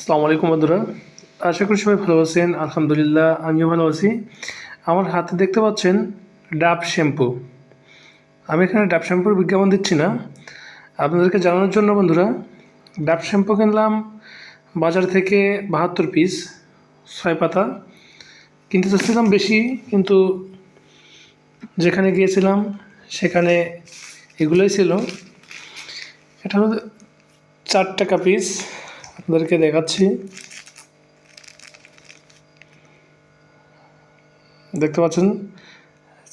আসসালামু আলাইকুম বন্ধুরা, আশা করি সবাই ভালো আছেন। আলহামদুলিল্লাহ আমিও ভালো আছি। আমার হাতে দেখতে পাচ্ছেন ডাব শ্যাম্পু। আমি এখানে ডাব শ্যাম্পুর বিজ্ঞাপন দিচ্ছি না, আপনাদেরকে জানানোর জন্য বন্ধুরা। ডাব শ্যাম্পু কিনলাম বাজার থেকে 72 পিস 6 পাতা। কিনতে চাচ্ছিলাম বেশি, কিন্তু যেখানে গিয়েছিলাম সেখানে এগুলোই ছিল। এটা হলো 4 টাকা পিস, আপনাদেরকে দেখাচ্ছি। দেখতে পাচ্ছেন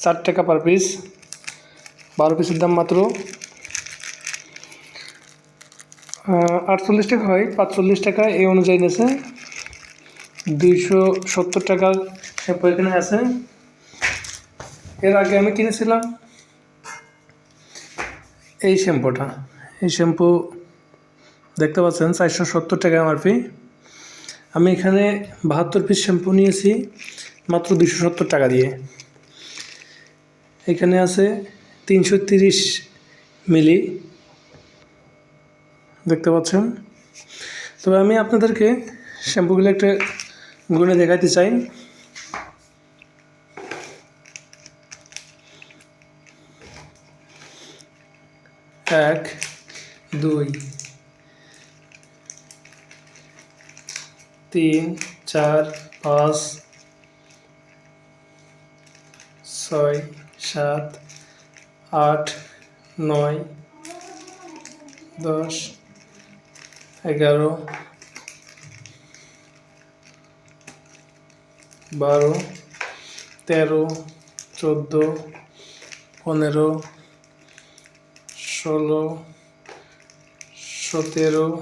4 টাকা পার পিস, 12 পিসের দাম মাত্র 48 টাকা হয়, 45 টাকা এই অনুযায়ী নিয়েছে। 270 টাকার শ্যাম্পু এখানে আছে। এর আগে আমি কিনেছিলাম এই শ্যাম্পুটা। এই শ্যাম্পু দেখতে পাচ্ছেন 470 টাকা এমআরপি। আমি এখানে 72 পিস শ্যাম্পু নিয়েছি মাত্র 270 টাকা দিয়ে। এখানে আছে 330 মিলি, দেখতে পাচ্ছেন। তবে আমি আপনাদেরকে শ্যাম্পুগুলো একটা গুণে দেখাতে চাই। এক, 2, 3, 4, 5, 6, 7, 8, 9, 10, 11, 12, 13, 14, 15, 16, 17,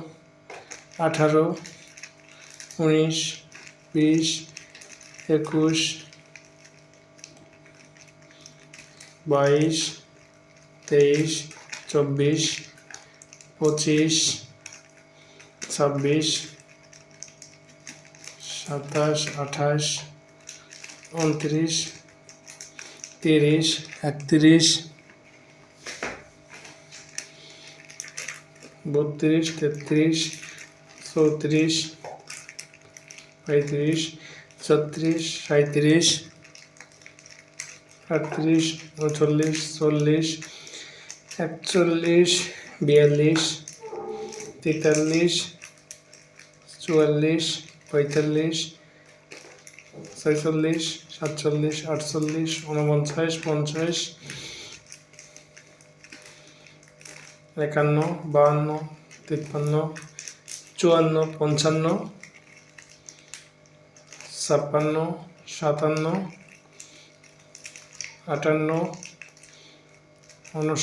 18, 19, 20, 21, 22, 23, 24, 25, 26, 27, 28, 29, 30, 31, 32, 33, 34, 35, 36, 37, 38, 39, 40, 41, 42, 43, 44, 45, 46, 47, 48, 49, 50, 51, 52, 53, 54, 55, 56, 57, 58, 59,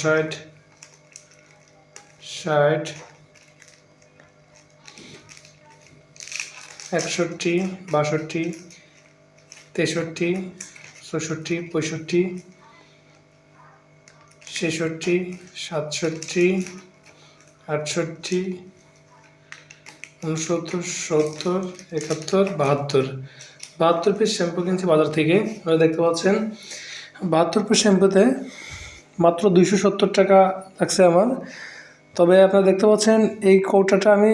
60, 61, 62, 63, 64, 65, 66, 67, 68, 69, 70, 71, 72 পিস শ্যাম্পু কিনছি বাজার থেকে। আপনারা দেখতে পাচ্ছেন 72 পিস শ্যাম্পুতে মাত্র 270 টাকা লাগছে আমার। তবে আপনারা দেখতে পাচ্ছেন এই কৌটাটা আমি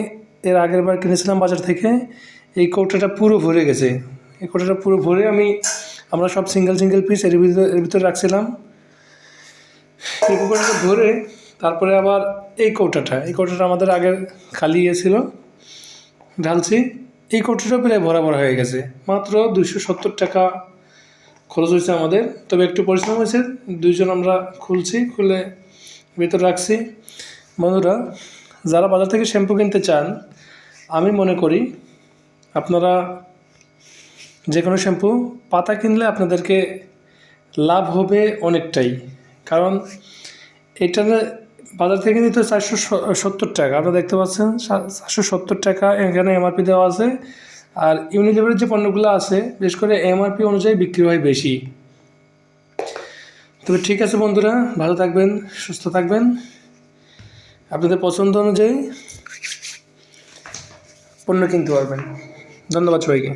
এর আগের বার কিনেছিলাম বাজার থেকে। এই কৌটাটা পুরো ভরে গেছে। এই কৌটাটা পুরো ভরে আমরা সব সিঙ্গেল পিস এর ভিতরে রাখছিলাম। এই কৌটাটা ভরে তারপরে আবার এই কৌটাটা আমাদের আগে খালি ছিল, ঢালছি। এই কৌটাটা প্রায় ভরা হয়ে গেছে। মাত্র 270 টাকা খরচ হয়েছে আমাদের। তবে একটু পরিশ্রম হয়েছে, দুইজন আমরা খুলে ভিতরে রাখছি। বন্ধুরা, যারা বাজার থেকে শ্যাম্পু কিনতে চান, আমি মনে করি আপনারা যে কোনো শ্যাম্পু পাতা কিনলে আপনাদেরকে লাভ হবে অনেকটাই। কারণ এটা বাজার থেকে নিতে 470 টাকা, আপনারা দেখতে পাচ্ছেন 470 টাকা এখানে এমআরপি দেওয়া আছে। আর ইউনিলিভারের যে পণ্যগুলো আছে বিশেষ করে এমআরপি অনুযায়ী বিক্রি হয় বেশি। তবে ঠিক আছে বন্ধুরা, ভালো থাকবেন, সুস্থ থাকবেন, আপনাদের পছন্দ অনুযায়ী পণ্য কিনতে পারবেন। ধন্যবাদ সবাইকে।